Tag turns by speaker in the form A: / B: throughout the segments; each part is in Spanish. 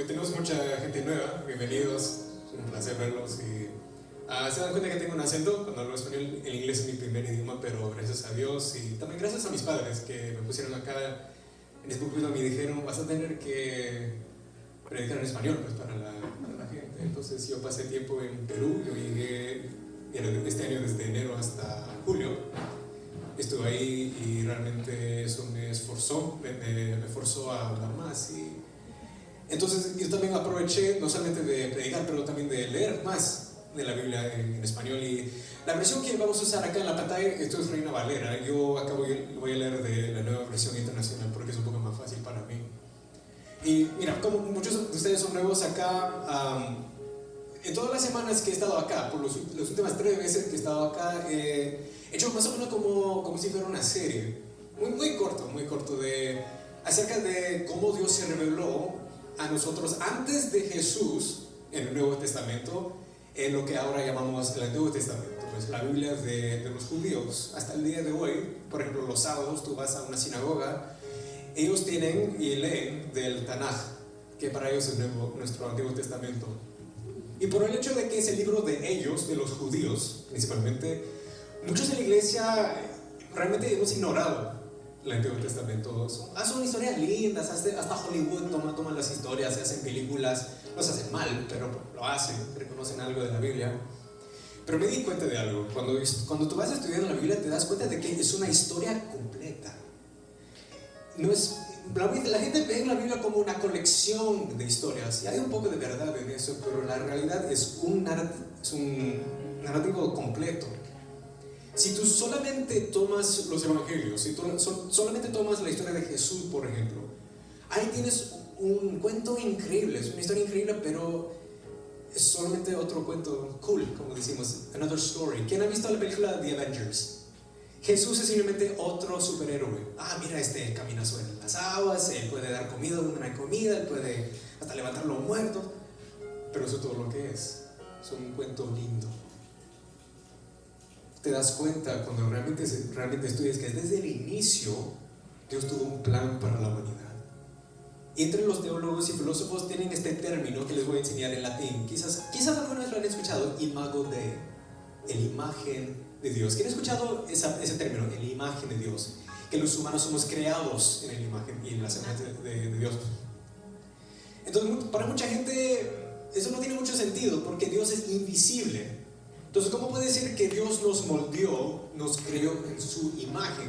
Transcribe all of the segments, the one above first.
A: tenemos mucha gente nueva, bienvenidos, es un placer verlos y se dan cuenta que tengo un acento cuando hablo español. El inglés es mi primer idioma, pero gracias a Dios y también gracias a mis padres que me pusieron acá en este púlpito. Me dijeron, vas a tener que predicar en español pues, para la gente. Entonces yo pasé tiempo en Perú, yo llegué este año desde enero hasta julio. Estuve ahí y realmente eso me esforzó, me forzó a hablar más. Y entonces yo también aproveché no solamente de predicar, pero también de leer más de la Biblia en español. Y la versión que vamos a usar acá en la pantalla, esto es Reina Valera. Yo acá voy a leer de la nueva versión internacional porque es un poco más fácil para mí. Y mira, como muchos de ustedes son nuevos acá, en todas las semanas que he estado acá, por las últimas 3 veces que he estado acá, he hecho más o menos como si fuera una serie, muy corto, acerca de cómo Dios se reveló a nosotros antes de Jesús en el Nuevo Testamento, en lo que ahora llamamos el Antiguo Testamento. Pues la Biblia de los judíos hasta el día de hoy. Por ejemplo, los sábados tú vas a una sinagoga, ellos tienen y leen del Tanaj, que para ellos es nuestro Antiguo Testamento. Y por el hecho de que es el libro de ellos, de los judíos principalmente, muchos de la iglesia realmente hemos ignorado el Antiguo Testamento. Son historias lindas, hasta Hollywood toma las historias, se hacen películas, no se hacen mal, pero lo hacen, reconocen algo de la Biblia. Pero me di cuenta de algo, cuando tú vas estudiando la Biblia te das cuenta de que es una historia completa. La gente ve en la Biblia como una colección de historias, y hay un poco de verdad en eso, pero la realidad es un narrativo completo. Si tú solamente tomas los evangelios, si tú solamente tomas la historia de Jesús, por ejemplo, ahí tienes un cuento increíble, es una historia increíble, pero es solamente otro cuento cool, como decimos, another story. ¿Quién ha visto la película The Avengers? Jesús es simplemente otro superhéroe. Mira, camina sobre las aguas, él puede dar comida donde no hay comida, él puede hasta levantar los muertos, pero eso es todo lo que es un cuento lindo. Te das cuenta cuando realmente estudias que desde el inicio Dios tuvo un plan para la humanidad. Y entre los teólogos y filósofos tienen este término que les voy a enseñar en latín. Quizás alguna vez lo han escuchado, imago Dei, el imagen de Dios. ¿Quién ha escuchado ese término, el imagen de Dios? Que los humanos somos creados en la imagen y en la semejanza de Dios. Entonces, para mucha gente eso no tiene mucho sentido porque Dios es invisible. Entonces, ¿cómo puede ser que Dios nos moldeó, nos creó en su imagen?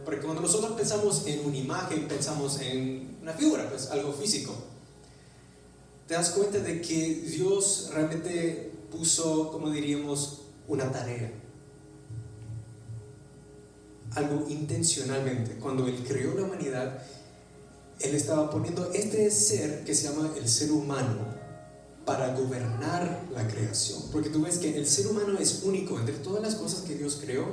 A: Porque cuando nosotros pensamos en una imagen, pensamos en una figura, pues algo físico. Te das cuenta de que Dios realmente puso, como diríamos, una tarea. Algo intencionalmente. Cuando Él creó la humanidad, Él estaba poniendo este ser que se llama el ser humano para gobernar la creación. Porque tú ves que el ser humano es único. Entre todas las cosas que Dios creó,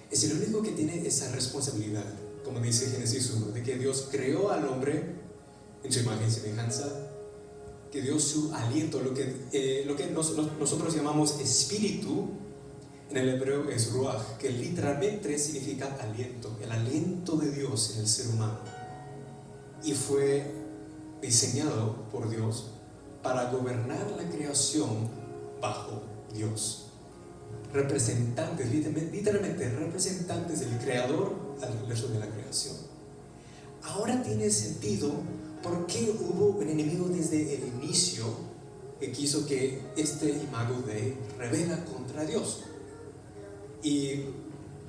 A: es el único que tiene esa responsabilidad, como dice Génesis 1, de que Dios creó al hombre en su imagen y semejanza, que dio su aliento, lo que nosotros llamamos espíritu, en el hebreo es ruach, que literalmente significa aliento, el aliento de Dios en el ser humano. Y fue diseñado por Dios para gobernar la creación bajo Dios. Representantes, literalmente representantes del Creador al resto de la creación. Ahora tiene sentido por qué hubo un enemigo desde el inicio que quiso que este imago Dei rebela contra Dios. Y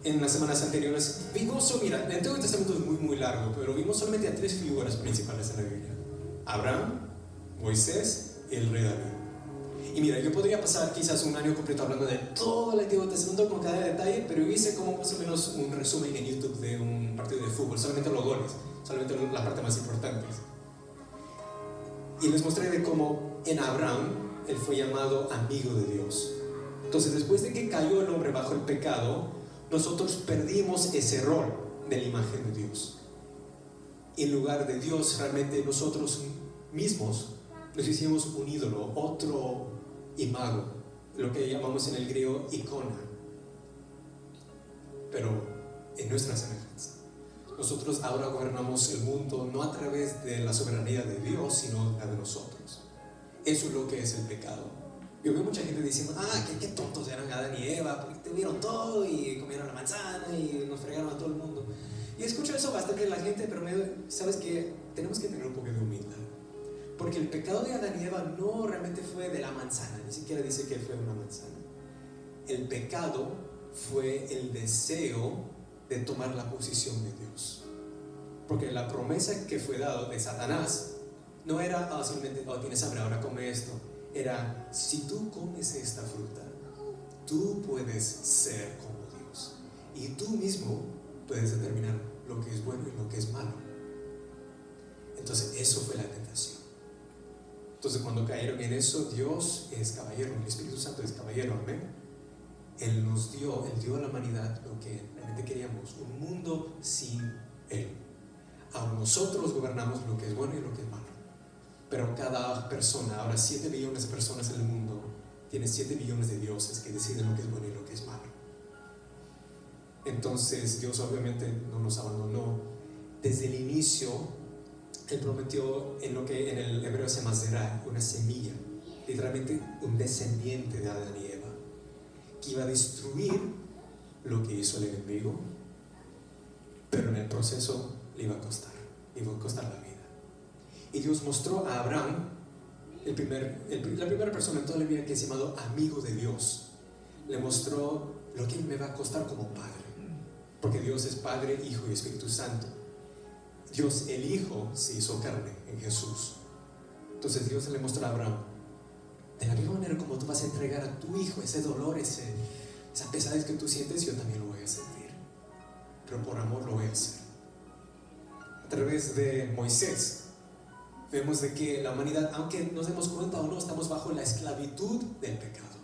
A: en las semanas anteriores vimos, mira, el Antiguo Testamento es muy largo, pero vimos solamente a 3 figuras principales en la Biblia: Abraham, Moisés y el rey David. Y mira, yo podría pasar quizás un año completo hablando de todo el Antiguo Testamento con cada detalle, pero hice como más o menos un resumen en YouTube de un partido de fútbol, solamente los goles, solamente la parte más importante. Y les mostré de cómo en Abraham él fue llamado amigo de Dios. Entonces, después de que cayó el hombre bajo el pecado, nosotros perdimos ese rol de la imagen de Dios. Y en lugar de Dios, realmente nosotros mismos nos hicimos un ídolo, otro imago, lo que llamamos en el griego icona, pero en nuestra semejanza. nosotros ahora gobernamos el mundo no a través de la soberanía de Dios, sino la de nosotros. Eso es lo que es el pecado. Yo veo mucha gente diciendo, qué tontos eran Adán y Eva, porque tuvieron todo y comieron la manzana y nos fregaron a todo el mundo. Y escucho eso bastante de la gente, pero sabes que tenemos que tener un poco de humildad. Porque el pecado de Adán y Eva no realmente fue de la manzana, ni siquiera dice que fue una manzana. El pecado fue el deseo de tomar la posición de Dios. Porque la promesa que fue dada de Satanás no era solamente, tienes hambre, ahora come esto. Era, si tú comes esta fruta, tú puedes ser como Dios. Y tú mismo puedes determinar lo que es bueno y lo que es malo. Entonces eso fue la tentación. Entonces cuando cayeron en eso, Dios es caballero, el Espíritu Santo es caballero, amén. Él dio a la humanidad lo que realmente queríamos, un mundo sin Él. Ahora nosotros gobernamos lo que es bueno y lo que es malo. Pero cada persona, ahora 7 billones de personas en el mundo, tiene 7 billones de dioses que deciden lo que es bueno y lo que es malo. Entonces Dios obviamente no nos abandonó. Desde el inicio, Él prometió en lo que en el hebreo se llama Zerah, una semilla, literalmente un descendiente de Adán y Eva, que iba a destruir lo que hizo el enemigo, pero en el proceso le iba a costar la vida. Y Dios mostró a Abraham, la primera persona en toda la vida que es llamado amigo de Dios. Le mostró lo que me va a costar como padre, porque Dios es Padre, Hijo y Espíritu Santo. Dios el Hijo se hizo carne en Jesús. Entonces Dios le mostró a Abraham, de la misma manera como tú vas a entregar a tu hijo ese dolor, esa pesadez que tú sientes, yo también lo voy a sentir, pero por amor lo voy a hacer. A través de Moisés vemos de que la humanidad, aunque nos demos cuenta o no, estamos bajo la esclavitud del pecado.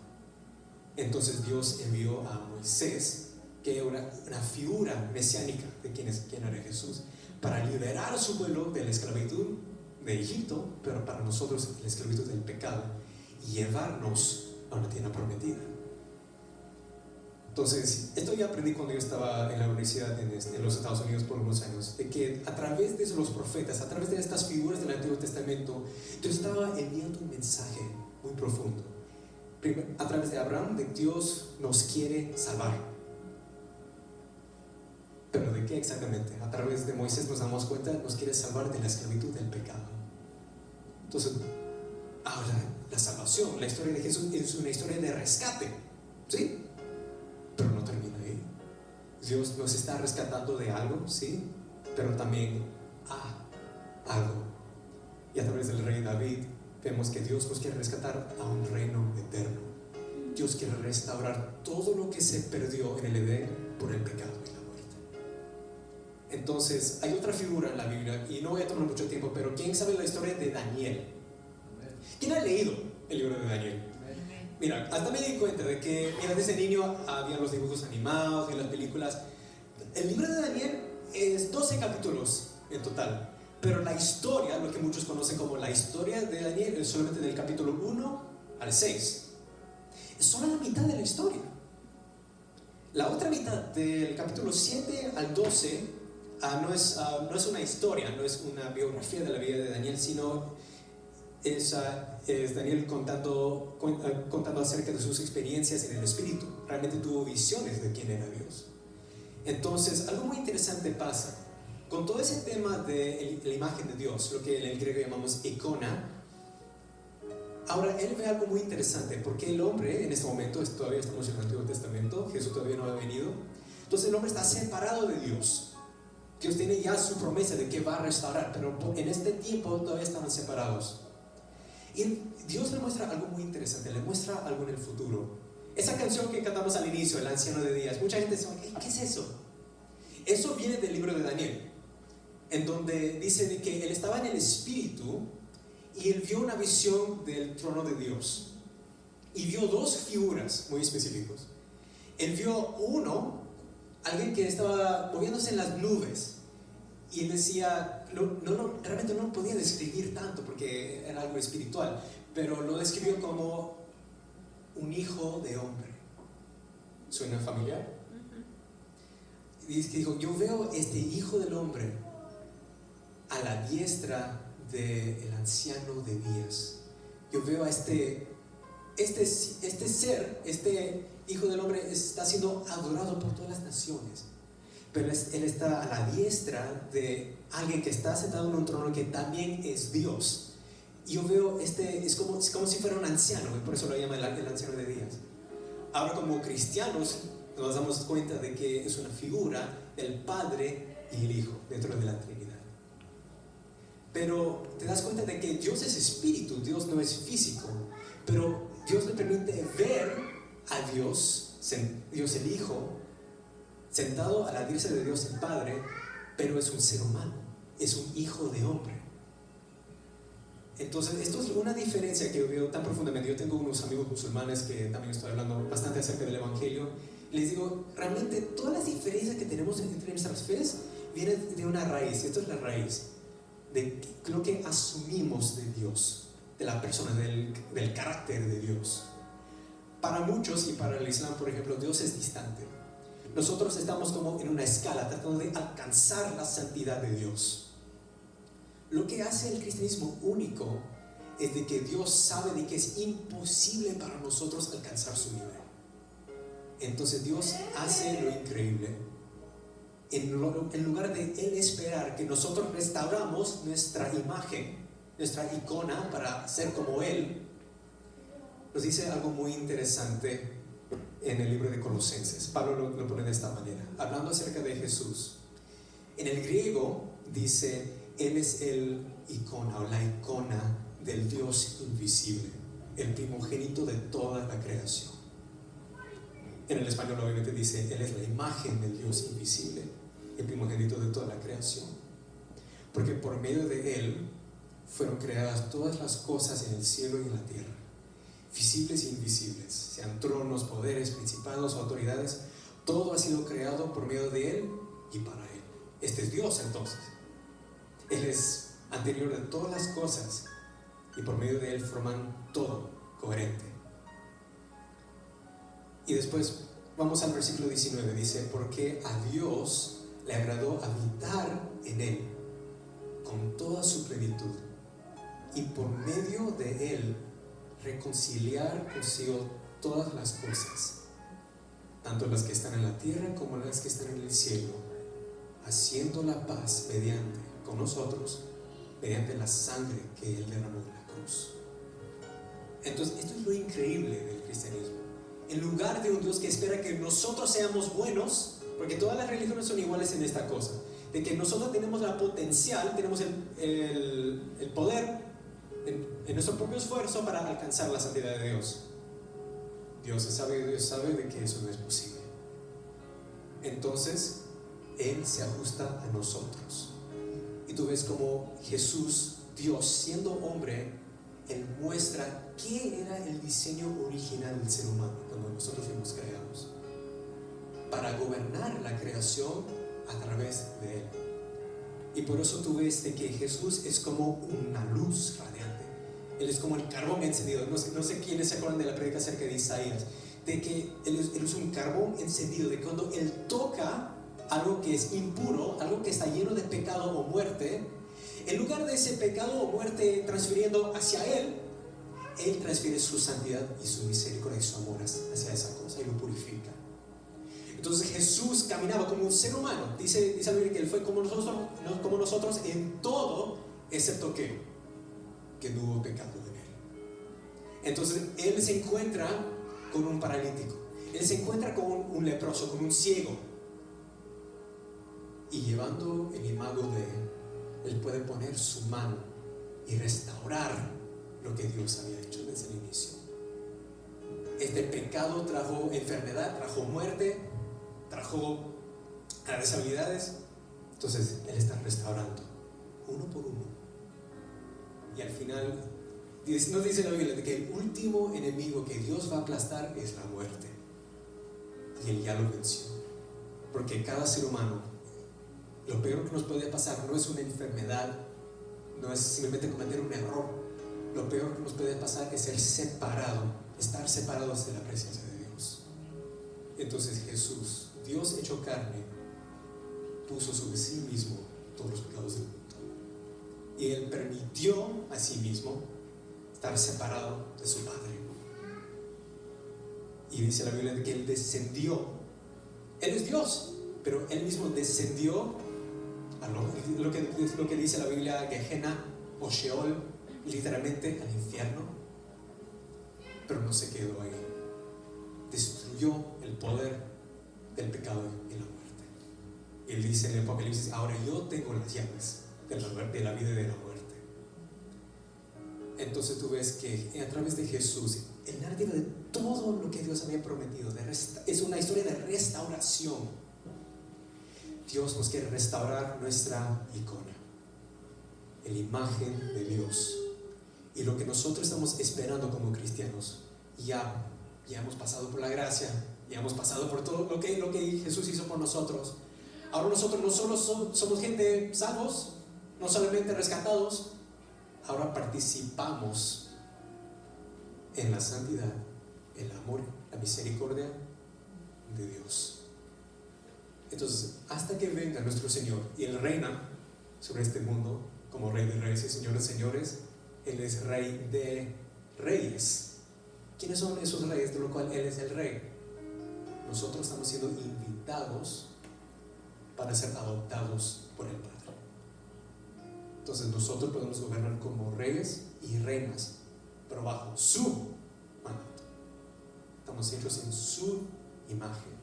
A: Entonces Dios envió a Moisés, que era una figura mesiánica de quién era Jesús, para liberar a su pueblo de la esclavitud de Egipto, pero para nosotros la esclavitud del pecado, y llevarnos a una tierra prometida. Entonces, esto ya aprendí cuando yo estaba en la universidad en los Estados Unidos por unos años, de que a través de los profetas, a través de estas figuras del Antiguo Testamento, Dios estaba enviando un mensaje muy profundo. A través de Abraham, de Dios nos quiere salvar. ¿Pero de qué exactamente? A través de Moisés nos damos cuenta, nos quiere salvar de la esclavitud del pecado. Entonces, ahora la salvación, la historia de Jesús es una historia de rescate, ¿sí? Pero no termina ahí. Dios nos está rescatando de algo, ¿sí? Pero también a algo. Y a través del rey David vemos que Dios nos quiere rescatar a un reino eterno. Dios quiere restaurar todo lo que se perdió en el Edén por el pecado y la muerte. Entonces hay otra figura en la Biblia, y no voy a tomar mucho tiempo, pero ¿quién sabe la historia de Daniel? ¿Quién ha leído el libro de Daniel? Mira, hasta me di cuenta de que, desde niño había los dibujos animados y las películas. El libro de Daniel es 12 capítulos en total, pero la historia, lo que muchos conocen como la historia de Daniel, es solamente del capítulo 1 al 6. Es solo la mitad de la historia. La otra mitad, del capítulo 7 al 12, no es una historia, no es una biografía de la vida de Daniel, sino es Daniel contando acerca de sus experiencias en el Espíritu. Realmente tuvo visiones de quién era Dios. Entonces, algo muy interesante pasa con todo ese tema de la imagen de Dios, lo que en el griego llamamos icona. Ahora, él ve algo muy interesante, porque el hombre en este momento, todavía estamos en el Antiguo Testamento, Jesús todavía no ha venido. Entonces el hombre está separado de Dios. Dios tiene ya su promesa de que va a restaurar, pero en este tiempo todavía estaban separados. Y Dios le muestra algo muy interesante, le muestra algo en el futuro. Esa canción que cantamos al inicio, El Anciano de Días, mucha gente dice, ¿qué es eso? Eso viene del libro de Daniel, en donde dice de que él estaba en el Espíritu y él vio una visión del trono de Dios. Y vio dos figuras muy específicas. Él vio alguien que estaba moviéndose en las nubes. Y él decía, realmente no lo podía describir tanto porque era algo espiritual, pero lo describió como un hijo de hombre. ¿Suena familiar? dijo, yo veo este Hijo del Hombre a la diestra del anciano de días. Yo veo a este ser, este Hijo del Hombre está siendo adorado por todas las naciones, pero él está a la diestra de alguien que está sentado en un trono que también es Dios. Y yo veo es como si fuera un anciano, y por eso lo llaman el anciano de días. Ahora, como cristianos nos damos cuenta de que es una figura del Padre y el Hijo dentro de la Trinidad. Pero te das cuenta de que Dios es espíritu, Dios no es físico, pero Dios le permite ver a Dios el Hijo, sentado a la diestra de Dios el Padre, pero es un ser humano, es un hijo de hombre. Entonces, esto es una diferencia que yo veo tan profundamente. Yo tengo unos amigos musulmanes que también estoy hablando bastante acerca del Evangelio. Les digo, realmente todas las diferencias que tenemos entre nuestras fes vienen de una raíz. Esto es la raíz de lo que asumimos de Dios, de la persona, del carácter de Dios. Para muchos, y para el Islam, por ejemplo, Dios es distante. Nosotros estamos como en una escala tratando de alcanzar la santidad de Dios. Lo que hace el cristianismo único es de que Dios sabe de que es imposible para nosotros alcanzar su nivel. Entonces Dios hace lo increíble. En lugar de Él esperar que nosotros restauramos nuestra imagen, nuestra icona para ser como Él, nos dice algo muy interesante en el libro de Colosenses. Pablo lo pone de esta manera, hablando acerca de Jesús. En el griego dice, Él es el icona o la icona del Dios invisible, el primogénito de toda la creación. En el español obviamente dice, Él es la imagen del Dios invisible, el primogénito de toda la creación. Porque por medio de Él fueron creadas todas las cosas en el cielo y en la tierra, visibles e invisibles, sean tronos, poderes, principados o autoridades. Todo ha sido creado por medio de Él y para Él. Este es Dios entonces. Él es anterior de todas las cosas y por medio de Él forman todo coherente. Y después vamos al versículo 19, dice, porque a Dios le agradó habitar en Él con toda su plenitud y por medio de Él reconciliar consigo todas las cosas, tanto las que están en la tierra como las que están en el cielo, haciendo la paz con nosotros mediante la sangre que Él derramó en la cruz. Entonces, esto es lo increíble del cristianismo. En lugar de un Dios que espera que nosotros seamos buenos, porque todas las religiones son iguales en esta cosa, de que nosotros tenemos la potencial, tenemos el poder en nuestro propio esfuerzo para alcanzar la santidad de Dios. Dios sabe de que eso no es posible. Entonces, Él se ajusta a nosotros. Y tú ves como Jesús, Dios siendo hombre, Él muestra qué era el diseño original del ser humano cuando nosotros fuimos creados, para gobernar la creación a través de Él. Y por eso tú ves de que Jesús es como una luz radiante. Él es como el carbón encendido. No sé quiénes se acuerdan de la prédica acerca de Isaías, de que Él es un carbón encendido, de que cuando Él toca algo que es impuro, algo que está lleno de pecado o muerte, en lugar de ese pecado o muerte transfiriendo hacia Él transfiere su santidad y su misericordia y su amor hacia esa cosa y lo purifica. Entonces Jesús caminaba como un ser humano. Dice la Biblia que Él fue como nosotros en todo, excepto que no hubo pecado en Él. Entonces Él se encuentra con un paralítico, Él se encuentra con un leproso, con un ciego, y llevando el imago de Él puede poner su mano y restaurar lo que Dios había hecho desde el inicio. Este pecado trajo enfermedad, trajo muerte, trajo deshabilidades. Entonces Él está restaurando uno por uno. Y al final nos dice la Biblia de que el último enemigo que Dios va a aplastar es la muerte, y Él ya lo venció. Porque cada ser humano, lo peor que nos puede pasar no es una enfermedad, no es simplemente cometer un error. Lo peor que nos puede pasar es estar separados de la presencia de Dios. Entonces Jesús, Dios hecho carne, puso sobre sí mismo todos los pecados del mundo. Y Él permitió a sí mismo estar separado de su Padre. Y dice la Biblia que Él descendió. Él es Dios, pero Él mismo descendió a lo que dice la Biblia, Gehenna o Sheol, literalmente al infierno. Pero no se quedó ahí. Destruyó el poder del pecado y la muerte. Y Él dice en el Apocalipsis: ahora yo tengo las llaves de la vida y de la muerte. Entonces tú ves que a través de Jesús, el narrativo de todo lo que Dios había prometido es una historia de restauración. Dios nos quiere restaurar nuestra icona, la imagen de Dios. Y lo que nosotros estamos esperando como cristianos, ya hemos pasado por la gracia, ya hemos pasado por todo lo que Jesús hizo por nosotros. Ahora nosotros no solo somos gente salvos, no solamente rescatados, ahora participamos en la santidad, el amor, la misericordia de Dios. Entonces, hasta que venga nuestro Señor y Él reina sobre este mundo como Rey de Reyes y Señor de Señores, Él es Rey de Reyes. ¿Quiénes son esos reyes de los cuales Él es el Rey? Nosotros estamos siendo invitados para ser adoptados por el Padre. Entonces nosotros podemos gobernar como reyes y reinas, pero bajo su mandato. Estamos hechos en su imagen.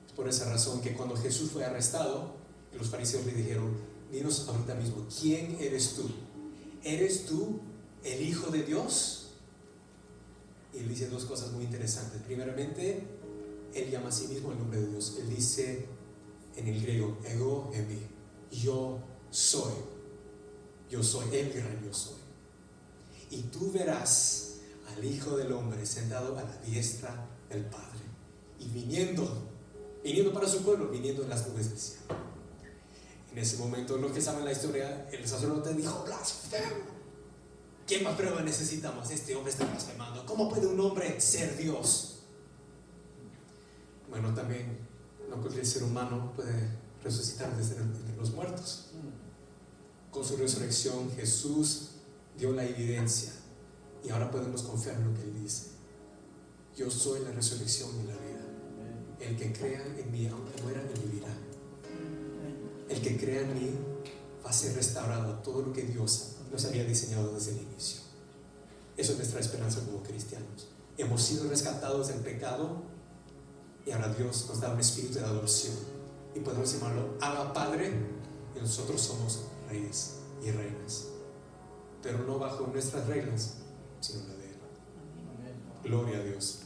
A: Es por esa razón que cuando Jesús fue arrestado, los fariseos le dijeron: dinos ahorita mismo, ¿quién eres tú? ¿Eres tú el Hijo de Dios? Y Él dice dos cosas muy interesantes. Primeramente, Él llama a sí mismo el nombre de Dios. Él dice en el griego: ego eimi, yo soy. Yo soy, el gran yo soy. Y tú verás al Hijo del Hombre sentado a la diestra del Padre y viniendo para su pueblo, viniendo en las nubes del cielo. En ese momento, los que saben la historia, el sacerdote dijo: blasfemo. ¿Qué más prueba necesitamos? Este hombre está blasfemando. ¿Cómo puede un hombre ser Dios? Bueno, también no cualquier ser humano puede resucitar desde los muertos. Con su resurrección Jesús dio la evidencia y ahora podemos confiar en lo que Él dice: yo soy la resurrección y la vida. El que crea en mí, aunque muera, vivirá. El que crea en mí va a ser restaurado a todo lo que Dios nos había diseñado desde el inicio. Eso es nuestra esperanza como cristianos. Hemos sido rescatados del pecado y ahora Dios nos da un espíritu de adopción y podemos llamarlo Abba Padre, y nosotros somos reyes y reinas, pero no bajo nuestras reglas, sino la de Él. Gloria a Dios.